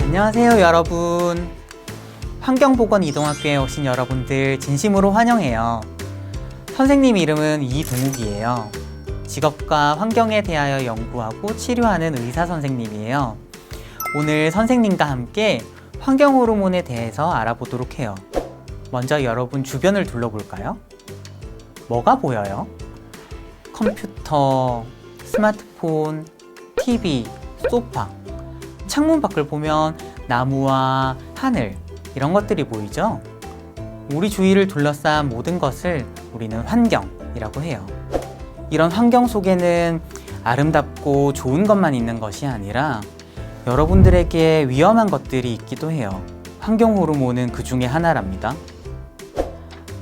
안녕하세요 여러분. 환경보건이동학교에 오신 여러분들 진심으로 환영해요. 선생님 이름은 이동욱이에요. 직업과 환경에 대하여 연구하고 치료하는 의사 선생님이에요. 오늘 선생님과 함께 환경 호르몬에 대해서 알아보도록 해요. 먼저 여러분 주변을 둘러볼까요? 뭐가 보여요? 컴퓨터, 스마트폰, TV, 소파, 창문 밖을 보면 나무와 하늘, 이런 것들이 보이죠? 우리 주위를 둘러싼 모든 것을 우리는 환경이라고 해요. 이런 환경 속에는 아름답고 좋은 것만 있는 것이 아니라 여러분들에게 위험한 것들이 있기도 해요. 환경 호르몬은 그 중에 하나랍니다.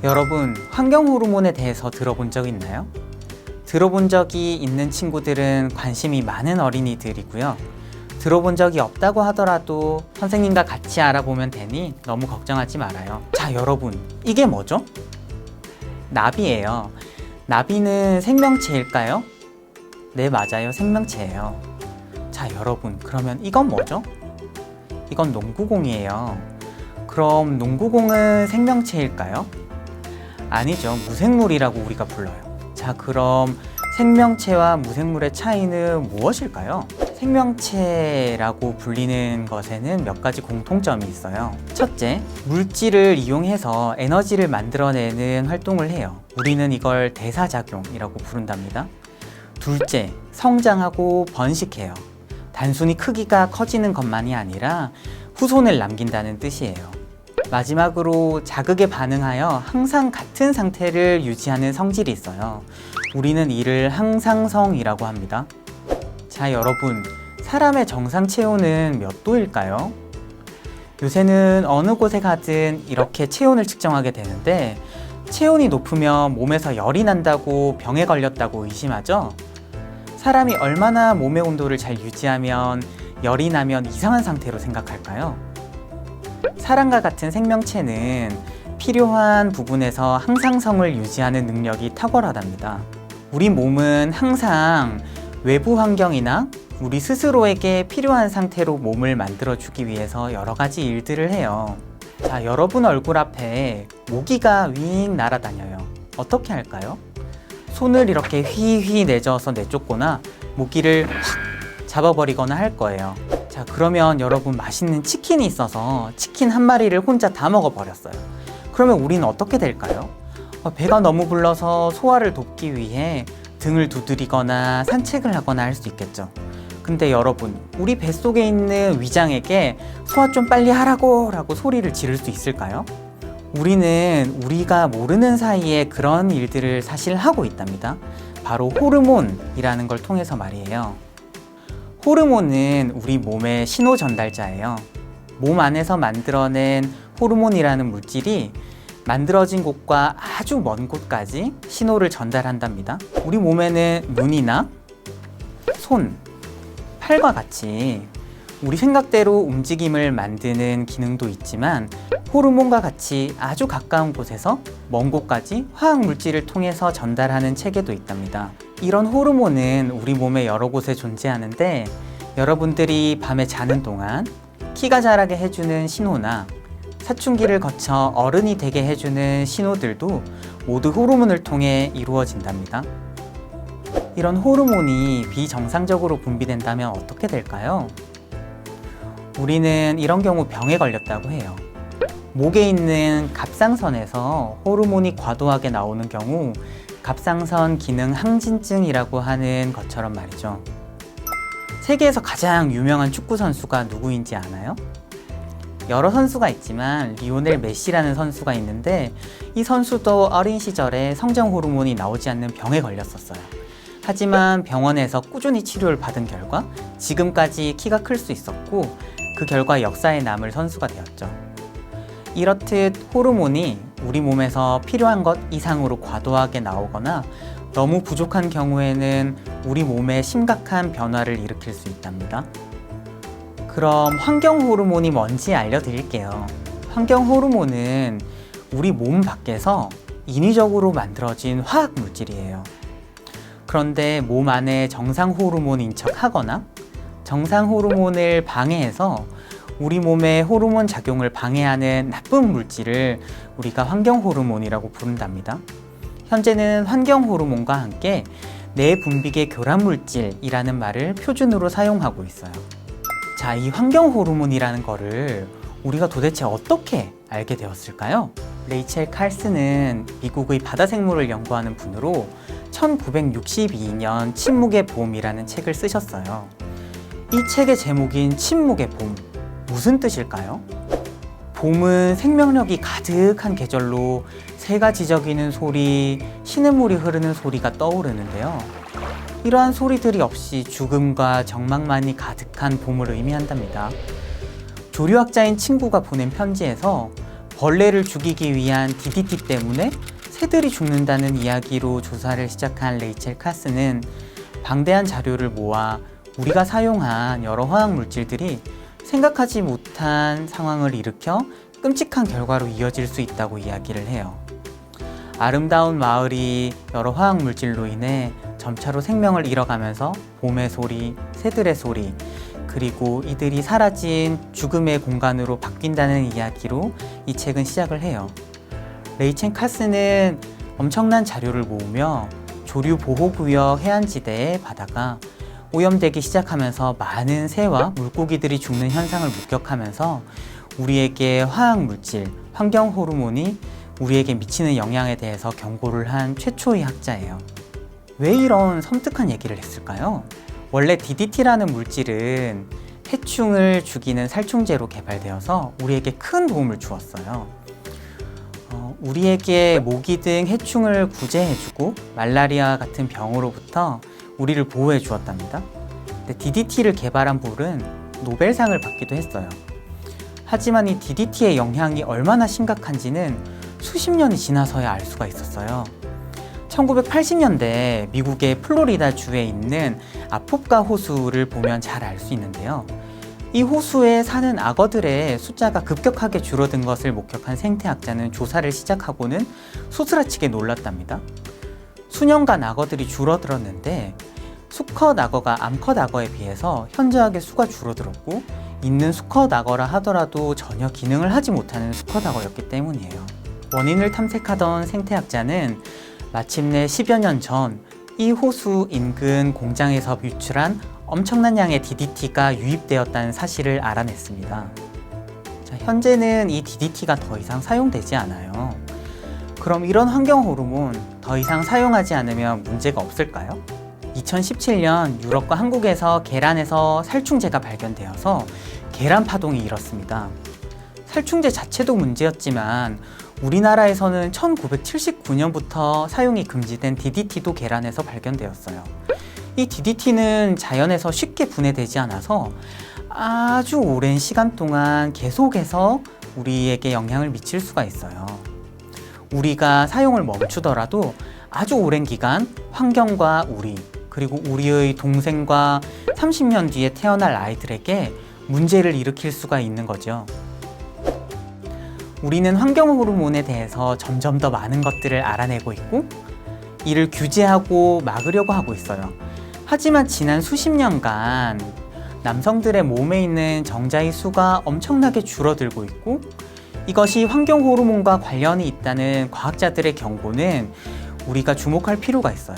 여러분, 환경 호르몬에 대해서 들어본 적 있나요? 들어본 적이 있는 친구들은 관심이 많은 어린이들이고요. 들어본 적이 없다고 하더라도 선생님과 같이 알아보면 되니 너무 걱정하지 말아요. 자, 여러분, 이게 뭐죠? 나비예요. 나비는 생명체일까요? 네, 맞아요. 생명체예요. 자, 여러분, 그러면 이건 뭐죠? 이건 농구공이에요. 그럼 농구공은 생명체일까요? 아니죠. 무생물이라고 우리가 불러요. 자, 그럼 생명체와 무생물의 차이는 무엇일까요? 생명체라고 불리는 것에는 몇 가지 공통점이 있어요. 첫째, 물질을 이용해서 에너지를 만들어내는 활동을 해요. 우리는 이걸 대사작용이라고 부른답니다. 둘째, 성장하고 번식해요. 단순히 크기가 커지는 것만이 아니라 후손을 남긴다는 뜻이에요. 마지막으로 자극에 반응하여 항상 같은 상태를 유지하는 성질이 있어요. 우리는 이를 항상성이라고 합니다. 자, 여러분, 사람의 정상 체온은 몇 도일까요? 요새는 어느 곳에 가든 이렇게 체온을 측정하게 되는데 체온이 높으면 몸에서 열이 난다고 병에 걸렸다고 의심하죠? 사람이 얼마나 몸의 온도를 잘 유지하면 열이 나면 이상한 상태로 생각할까요? 사람과 같은 생명체는 필요한 부분에서 항상성을 유지하는 능력이 탁월하답니다. 우리 몸은 항상 외부 환경이나 우리 스스로에게 필요한 상태로 몸을 만들어주기 위해서 여러 가지 일들을 해요. 자, 여러분 얼굴 앞에 모기가 윙 날아다녀요. 어떻게 할까요? 손을 이렇게 휘휘 내저어서 내쫓거나 모기를 확 잡아버리거나 할 거예요. 자, 그러면 여러분 맛있는 치킨이 있어서 치킨 한 마리를 혼자 다 먹어버렸어요. 그러면 우리는 어떻게 될까요? 배가 너무 불러서 소화를 돕기 위해 등을 두드리거나 산책을 하거나 할 수 있겠죠. 근데 여러분, 우리 뱃속에 있는 위장에게 소화 좀 빨리 하라고 라고 소리를 지를 수 있을까요? 우리는 우리가 모르는 사이에 그런 일들을 사실 하고 있답니다. 바로 호르몬이라는 걸 통해서 말이에요. 호르몬은 우리 몸의 신호 전달자예요. 몸 안에서 만들어낸 호르몬이라는 물질이 만들어진 곳과 아주 먼 곳까지 신호를 전달한답니다. 우리 몸에는 눈이나 손, 팔과 같이 우리 생각대로 움직임을 만드는 기능도 있지만 호르몬과 같이 아주 가까운 곳에서 먼 곳까지 화학 물질을 통해서 전달하는 체계도 있답니다. 이런 호르몬은 우리 몸의 여러 곳에 존재하는데 여러분들이 밤에 자는 동안 키가 자라게 해주는 신호나 사춘기를 거쳐 어른이 되게 해주는 신호들도 모두 호르몬을 통해 이루어진답니다. 이런 호르몬이 비정상적으로 분비된다면 어떻게 될까요? 우리는 이런 경우 병에 걸렸다고 해요. 목에 있는 갑상선에서 호르몬이 과도하게 나오는 경우 갑상선 기능 항진증이라고 하는 것처럼 말이죠. 세계에서 가장 유명한 축구 선수가 누구인지 아나요? 여러 선수가 있지만 리오넬 메시라는 선수가 있는데 이 선수도 어린 시절에 성장 호르몬이 나오지 않는 병에 걸렸었어요. 하지만 병원에서 꾸준히 치료를 받은 결과 지금까지 키가 클 수 있었고 그 결과 역사에 남을 선수가 되었죠. 이렇듯 호르몬이 우리 몸에서 필요한 것 이상으로 과도하게 나오거나 너무 부족한 경우에는 우리 몸에 심각한 변화를 일으킬 수 있답니다. 그럼 환경 호르몬이 뭔지 알려드릴게요. 환경 호르몬은 우리 몸 밖에서 인위적으로 만들어진 화학 물질이에요. 그런데 몸 안에 정상 호르몬인 척 하거나 정상 호르몬을 방해해서 우리 몸의 호르몬 작용을 방해하는 나쁜 물질을 우리가 환경 호르몬이라고 부른답니다. 현재는 환경 호르몬과 함께 내 분비계 교란 물질이라는 말을 표준으로 사용하고 있어요. 자, 이 환경 호르몬이라는 거를 우리가 도대체 어떻게 알게 되었을까요? 레이첼 칼슨은 미국의 바다 생물을 연구하는 분으로 1962년 침묵의 봄이라는 책을 쓰셨어요. 이 책의 제목인 침묵의 봄, 무슨 뜻일까요? 봄은 생명력이 가득한 계절로 새가 지저귀는 소리, 시냇물이 흐르는 소리가 떠오르는데요. 이러한 소리들이 없이 죽음과 적막만이 가득한 봄을 의미한답니다. 조류학자인 친구가 보낸 편지에서 벌레를 죽이기 위한 DDT 때문에 새들이 죽는다는 이야기로 조사를 시작한 레이첼 칼슨은 방대한 자료를 모아 우리가 사용한 여러 화학 물질들이 생각하지 못한 상황을 일으켜 끔찍한 결과로 이어질 수 있다고 이야기를 해요. 아름다운 마을이 여러 화학 물질로 인해 점차로 생명을 잃어가면서 봄의 소리, 새들의 소리, 그리고 이들이 사라진 죽음의 공간으로 바뀐다는 이야기로 이 책은 시작을 해요. 레이첼 칼슨은 엄청난 자료를 모으며 조류 보호구역 해안지대의 바다가 오염되기 시작하면서 많은 새와 물고기들이 죽는 현상을 목격하면서 우리에게 화학 물질, 환경 호르몬이 우리에게 미치는 영향에 대해서 경고를 한 최초의 학자예요. 왜 이런 섬뜩한 얘기를 했을까요? 원래 DDT라는 물질은 해충을 죽이는 살충제로 개발되어서 우리에게 큰 도움을 주었어요. 우리에게 모기 등 해충을 구제해주고 말라리아 같은 병으로부터 우리를 보호해 주었답니다. 근데 DDT를 개발한 볼은 노벨상을 받기도 했어요. 하지만 이 DDT의 영향이 얼마나 심각한지는 수십 년이 지나서야 알 수가 있었어요. 1980년대 미국의 플로리다 주에 있는 아포가 호수를 보면 잘 알 수 있는데요. 이 호수에 사는 악어들의 숫자가 급격하게 줄어든 것을 목격한 생태학자는 조사를 시작하고는 소스라치게 놀랐답니다. 수년간 악어들이 줄어들었는데 수컷 악어가 암컷 악어에 비해서 현저하게 수가 줄어들었고 있는 수컷 악어라 하더라도 전혀 기능을 하지 못하는 수컷 악어였기 때문이에요. 원인을 탐색하던 생태학자는 마침내 10여 년 전 이 호수 인근 공장에서 유출한 엄청난 양의 DDT가 유입되었다는 사실을 알아냈습니다. 자, 현재는 이 DDT가 더 이상 사용되지 않아요. 그럼 이런 환경 호르몬 더 이상 사용하지 않으면 문제가 없을까요? 2017년 유럽과 한국에서 계란에서 살충제가 발견되어서 계란 파동이 일었습니다. 살충제 자체도 문제였지만 우리나라에서는 1979년부터 사용이 금지된 DDT도 계란에서 발견되었어요. 이 DDT는 자연에서 쉽게 분해되지 않아서 아주 오랜 시간 동안 계속해서 우리에게 영향을 미칠 수가 있어요. 우리가 사용을 멈추더라도 아주 오랜 기간 환경과 우리, 그리고 우리의 동생과 30년 뒤에 태어날 아이들에게 문제를 일으킬 수가 있는 거죠. 우리는 환경 호르몬에 대해서 점점 더 많은 것들을 알아내고 있고 이를 규제하고 막으려고 하고 있어요. 하지만 지난 수십 년간 남성들의 몸에 있는 정자의 수가 엄청나게 줄어들고 있고 이것이 환경 호르몬과 관련이 있다는 과학자들의 경고는 우리가 주목할 필요가 있어요.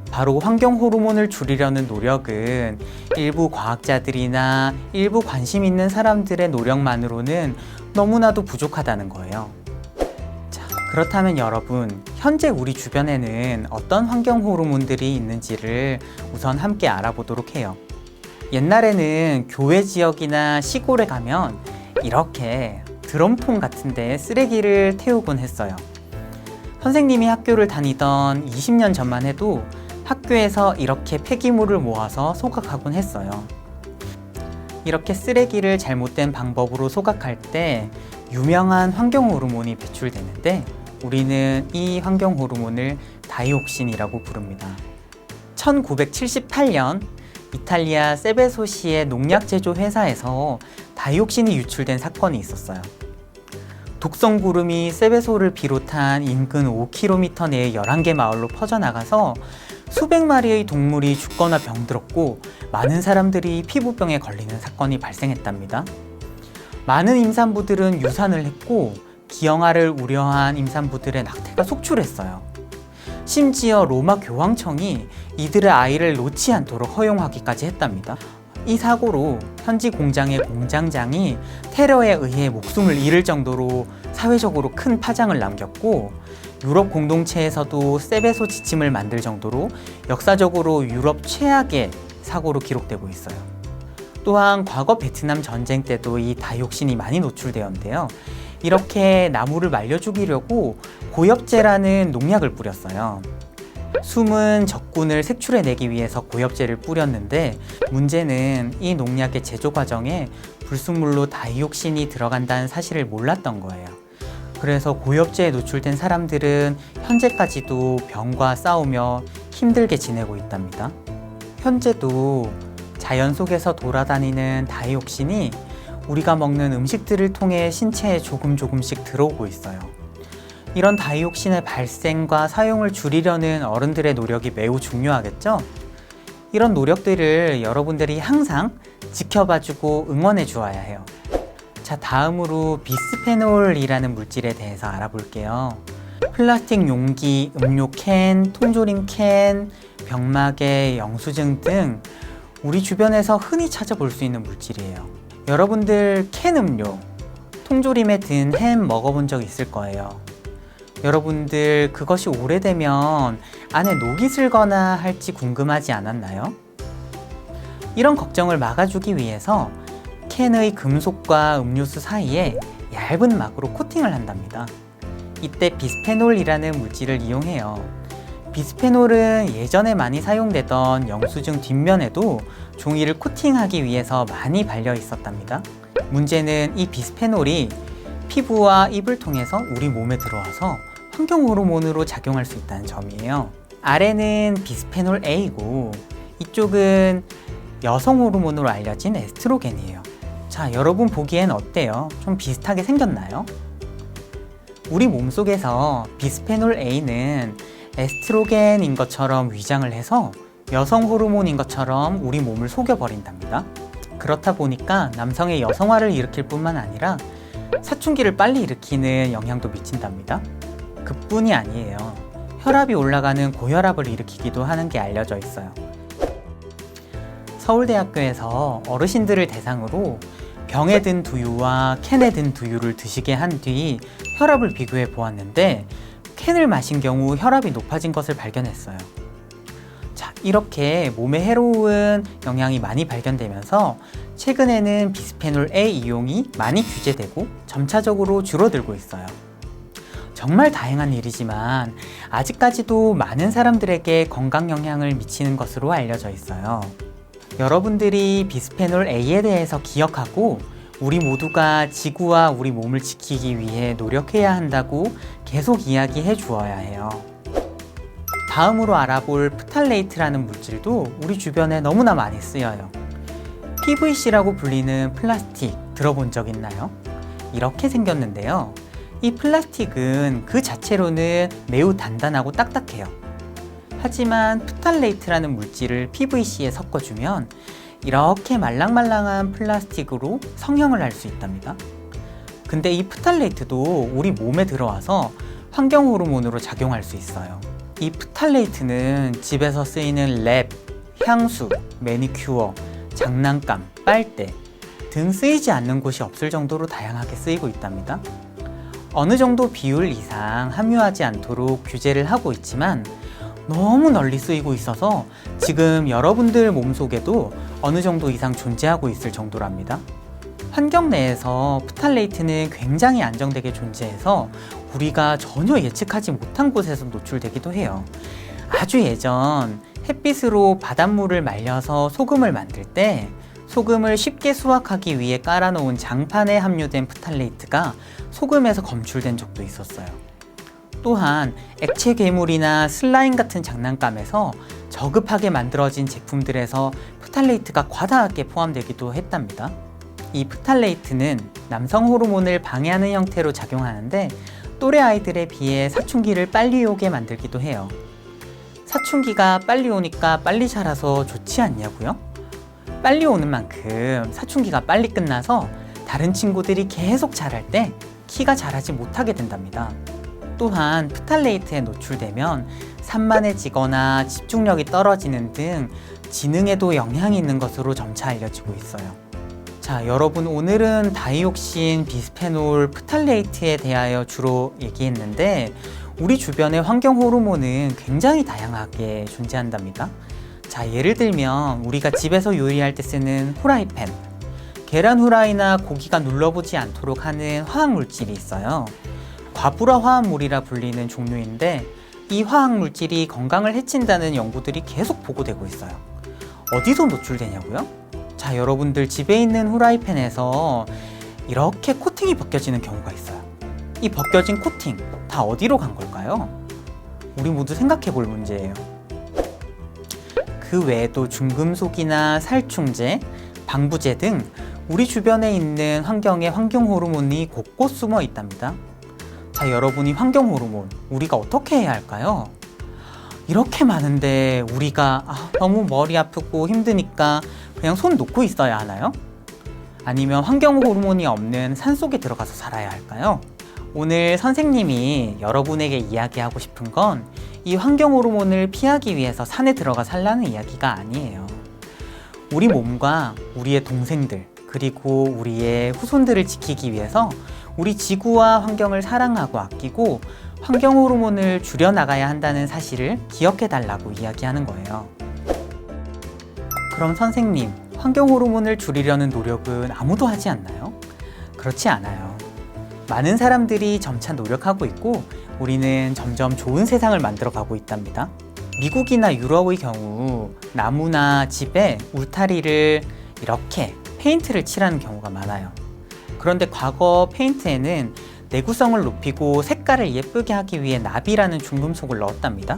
바로 환경 호르몬을 줄이려는 노력은 일부 과학자들이나 일부 관심 있는 사람들의 노력만으로는 너무나도 부족하다는 거예요. 자, 그렇다면 여러분, 현재 우리 주변에는 어떤 환경 호르몬들이 있는지를 우선 함께 알아보도록 해요. 옛날에는 교외 지역이나 시골에 가면 이렇게 드럼통 같은 데 쓰레기를 태우곤 했어요. 선생님이 학교를 다니던 20년 전만 해도 학교에서 이렇게 폐기물을 모아서 소각하곤 했어요. 이렇게 쓰레기를 잘못된 방법으로 소각할 때 유명한 환경 호르몬이 배출되는데 우리는 이 환경 호르몬을 다이옥신이라고 부릅니다. 1978년 이탈리아 세베소시의 농약 제조 회사에서 다이옥신이 유출된 사건이 있었어요. 독성 구름이 세베소를 비롯한 인근 5km 내의 11개 마을로 퍼져나가서 수백 마리의 동물이 죽거나 병들었고 많은 사람들이 피부병에 걸리는 사건이 발생했답니다. 많은 임산부들은 유산을 했고 기형아를 우려한 임산부들의 낙태가 속출했어요. 심지어 로마 교황청이 이들의 아이를 놓지 않도록 허용하기까지 했답니다. 이 사고로 현지 공장의 공장장이 테러에 의해 목숨을 잃을 정도로 사회적으로 큰 파장을 남겼고, 유럽 공동체에서도 세베소 지침을 만들 정도로 역사적으로 유럽 최악의 사고로 기록되고 있어요. 또한 과거 베트남 전쟁 때도 이 다이옥신이 많이 노출되었는데요. 이렇게 나무를 말려 죽이려고 고엽제라는 농약을 뿌렸어요. 숨은 적군을 색출해내기 위해서 고엽제를 뿌렸는데, 문제는 이 농약의 제조 과정에 불순물로 다이옥신이 들어간다는 사실을 몰랐던 거예요. 그래서 고엽제에 노출된 사람들은 현재까지도 병과 싸우며 힘들게 지내고 있답니다. 현재도 자연 속에서 돌아다니는 다이옥신이 우리가 먹는 음식들을 통해 신체에 조금씩 들어오고 있어요. 이런 다이옥신의 발생과 사용을 줄이려는 어른들의 노력이 매우 중요하겠죠? 이런 노력들을 여러분들이 항상 지켜봐주고 응원해 주어야 해요. 자, 다음으로 비스페놀이라는 물질에 대해서 알아볼게요. 플라스틱 용기, 음료 캔, 통조림 캔, 병마개, 영수증 등 우리 주변에서 흔히 찾아볼 수 있는 물질이에요. 여러분들 캔 음료, 통조림에 든 햄 먹어본 적 있을 거예요. 여러분들 그것이 오래되면 안에 녹이 슬거나 할지 궁금하지 않았나요? 이런 걱정을 막아주기 위해서 캔의 금속과 음료수 사이에 얇은 막으로 코팅을 한답니다. 이때 비스페놀이라는 물질을 이용해요. 비스페놀은 예전에 많이 사용되던 영수증 뒷면에도 종이를 코팅하기 위해서 많이 발려 있었답니다. 문제는 이 비스페놀이 피부와 입을 통해서 우리 몸에 들어와서 환경 호르몬으로 작용할 수 있다는 점이에요. 아래는 비스페놀 A고 이쪽은 여성 호르몬으로 알려진 에스트로겐이에요. 자, 여러분 보기엔 어때요? 좀 비슷하게 생겼나요? 우리 몸속에서 비스페놀 A는 에스트로겐인 것처럼 위장을 해서 여성 호르몬인 것처럼 우리 몸을 속여버린답니다. 그렇다 보니까 남성의 여성화를 일으킬 뿐만 아니라 사춘기를 빨리 일으키는 영향도 미친답니다. 그뿐이 아니에요. 혈압이 올라가는 고혈압을 일으키기도 하는 게 알려져 있어요. 서울대학교에서 어르신들을 대상으로 병에 든 두유와 캔에 든 두유를 드시게 한 뒤 혈압을 비교해 보았는데, 캔을 마신 경우 혈압이 높아진 것을 발견했어요. 자, 이렇게 몸에 해로운 영향이 많이 발견되면서 최근에는 비스페놀 A 이용이 많이 규제되고 점차적으로 줄어들고 있어요. 정말 다행한 일이지만 아직까지도 많은 사람들에게 건강 영향을 미치는 것으로 알려져 있어요. 여러분들이 비스페놀 A에 대해서 기억하고 우리 모두가 지구와 우리 몸을 지키기 위해 노력해야 한다고 계속 이야기해 주어야 해요. 다음으로 알아볼 프탈레이트라는 물질도 우리 주변에 너무나 많이 쓰여요. PVC라고 불리는 플라스틱 들어본 적 있나요? 이렇게 생겼는데요. 이 플라스틱은 그 자체로는 매우 단단하고 딱딱해요. 하지만 프탈레이트라는 물질을 PVC에 섞어주면 이렇게 말랑말랑한 플라스틱으로 성형을 할 수 있답니다. 근데 이 프탈레이트도 우리 몸에 들어와서 환경 호르몬으로 작용할 수 있어요. 이 프탈레이트는 집에서 쓰이는 랩, 향수, 매니큐어, 장난감, 빨대 등 쓰이지 않는 곳이 없을 정도로 다양하게 쓰이고 있답니다. 어느 정도 비율 이상 함유하지 않도록 규제를 하고 있지만 너무 널리 쓰이고 있어서 지금 여러분들 몸속에도 어느 정도 이상 존재하고 있을 정도랍니다. 환경 내에서 프탈레이트는 굉장히 안정되게 존재해서 우리가 전혀 예측하지 못한 곳에서 노출되기도 해요. 아주 예전 햇빛으로 바닷물을 말려서 소금을 만들 때 소금을 쉽게 수확하기 위해 깔아놓은 장판에 함유된 프탈레이트가 소금에서 검출된 적도 있었어요. 또한 액체 괴물이나 슬라임 같은 장난감에서 저급하게 만들어진 제품들에서 프탈레이트가 과다하게 포함되기도 했답니다. 이 프탈레이트는 남성 호르몬을 방해하는 형태로 작용하는데 또래 아이들에 비해 사춘기를 빨리 오게 만들기도 해요. 사춘기가 빨리 오니까 빨리 자라서 좋지 않냐고요? 빨리 오는 만큼 사춘기가 빨리 끝나서 다른 친구들이 계속 자랄 때 키가 자라지 못하게 된답니다. 또한 프탈레이트에 노출되면 산만해지거나 집중력이 떨어지는 등 지능에도 영향이 있는 것으로 점차 알려지고 있어요. 자, 여러분, 오늘은 다이옥신, 비스페놀, 프탈레이트에 대하여 주로 얘기했는데 우리 주변의 환경 호르몬은 굉장히 다양하게 존재한답니다. 자, 예를 들면 우리가 집에서 요리할 때 쓰는 후라이팬, 계란 후라이나 고기가 눌러보지 않도록 하는 화학물질이 있어요. 과부라 화합물이라 불리는 종류인데 이 화학물질이 건강을 해친다는 연구들이 계속 보고되고 있어요. 어디서 노출되냐고요? 자, 여러분들 집에 있는 후라이팬에서 이렇게 코팅이 벗겨지는 경우가 있어요. 이 벗겨진 코팅 다 어디로 간 걸까요? 우리 모두 생각해 볼 문제예요. 그 외에도 중금속이나 살충제, 방부제 등 우리 주변에 있는 환경에 환경 호르몬이 곳곳 숨어 있답니다. 자, 여러분이 환경 호르몬 우리가 어떻게 해야 할까요? 이렇게 많은데 우리가 너무 머리 아프고 힘드니까 그냥 손 놓고 있어야 하나요? 아니면 환경 호르몬이 없는 산속에 들어가서 살아야 할까요? 오늘 선생님이 여러분에게 이야기하고 싶은 건 이 환경 호르몬을 피하기 위해서 산에 들어가 살라는 이야기가 아니에요. 우리 몸과 우리의 동생들 그리고 우리의 후손들을 지키기 위해서 우리 지구와 환경을 사랑하고 아끼고 환경 호르몬을 줄여나가야 한다는 사실을 기억해 달라고 이야기하는 거예요. 그럼 선생님, 환경 호르몬을 줄이려는 노력은 아무도 하지 않나요? 그렇지 않아요. 많은 사람들이 점차 노력하고 있고 우리는 점점 좋은 세상을 만들어가고 있답니다. 미국이나 유럽의 경우 나무나 집에 울타리를 이렇게 페인트를 칠하는 경우가 많아요. 그런데 과거 페인트에는 내구성을 높이고 색깔을 예쁘게 하기 위해 납이라는 중금속을 넣었답니다.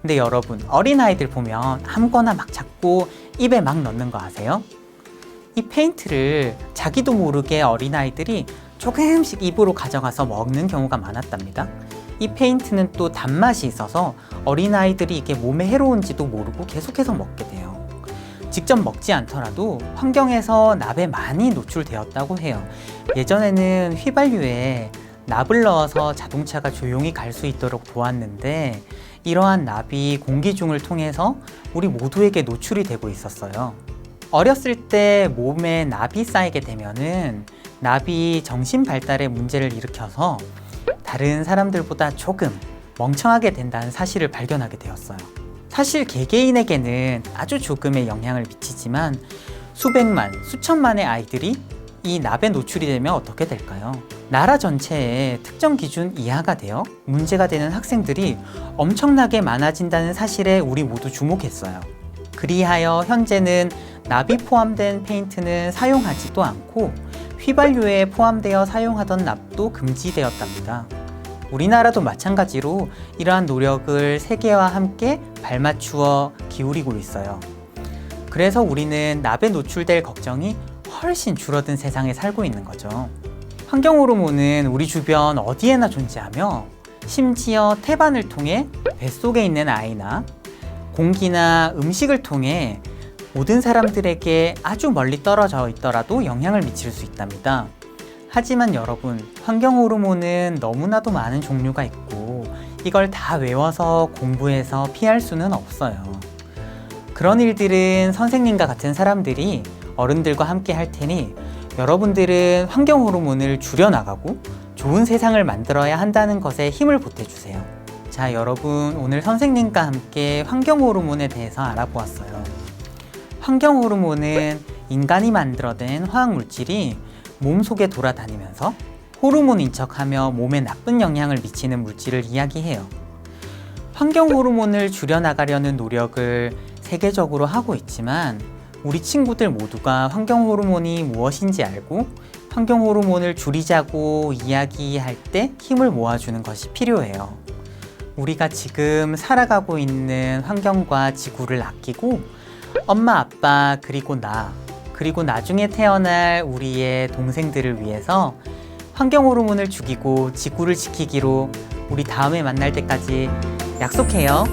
근데 여러분, 어린아이들 보면 아무거나 막 잡고 입에 막 넣는 거 아세요? 이 페인트를 자기도 모르게 어린아이들이 조금씩 입으로 가져가서 먹는 경우가 많았답니다. 이 페인트는 또 단맛이 있어서 어린아이들이 이게 몸에 해로운지도 모르고 계속해서 먹게 돼요. 직접 먹지 않더라도 환경에서 납에 많이 노출되었다고 해요. 예전에는 휘발유에 납을 넣어서 자동차가 조용히 갈 수 있도록 도왔는데 이러한 납이 공기 중을 통해서 우리 모두에게 노출이 되고 있었어요. 어렸을 때 몸에 납이 쌓이게 되면은 납이 정신 발달에 문제를 일으켜서 다른 사람들보다 조금 멍청하게 된다는 사실을 발견하게 되었어요. 사실 개개인에게는 아주 조금의 영향을 미치지만 수백만, 수천만의 아이들이 이 납에 노출이 되면 어떻게 될까요? 나라 전체의 특정 기준 이하가 되어 문제가 되는 학생들이 엄청나게 많아진다는 사실에 우리 모두 주목했어요. 그리하여 현재는 납이 포함된 페인트는 사용하지도 않고 휘발유에 포함되어 사용하던 납도 금지되었답니다. 우리나라도 마찬가지로 이러한 노력을 세계와 함께 발맞추어 기울이고 있어요. 그래서 우리는 납에 노출될 걱정이 훨씬 줄어든 세상에 살고 있는 거죠. 환경 호르몬은 우리 주변 어디에나 존재하며 심지어 태반을 통해 뱃속에 있는 아이나 공기나 음식을 통해 모든 사람들에게 아주 멀리 떨어져 있더라도 영향을 미칠 수 있답니다. 하지만 여러분, 환경 호르몬은 너무나도 많은 종류가 있고 이걸 다 외워서 공부해서 피할 수는 없어요. 그런 일들은 선생님과 같은 사람들이 어른들과 함께 할 테니 여러분들은 환경 호르몬을 줄여나가고 좋은 세상을 만들어야 한다는 것에 힘을 보태주세요. 자, 여러분, 오늘 선생님과 함께 환경 호르몬에 대해서 알아보았어요. 환경 호르몬은 인간이 만들어낸 화학물질이 몸속에 돌아다니면서 호르몬인 척하며 몸에 나쁜 영향을 미치는 물질을 이야기해요. 환경 호르몬을 줄여나가려는 노력을 세계적으로 하고 있지만 우리 친구들 모두가 환경 호르몬이 무엇인지 알고 환경 호르몬을 줄이자고 이야기할 때 힘을 모아주는 것이 필요해요. 우리가 지금 살아가고 있는 환경과 지구를 아끼고 엄마, 아빠, 그리고 나, 그리고 나중에 태어날 우리의 동생들을 위해서 환경 호르몬을 죽이고 지구를 지키기로 우리 다음에 만날 때까지 약속해요.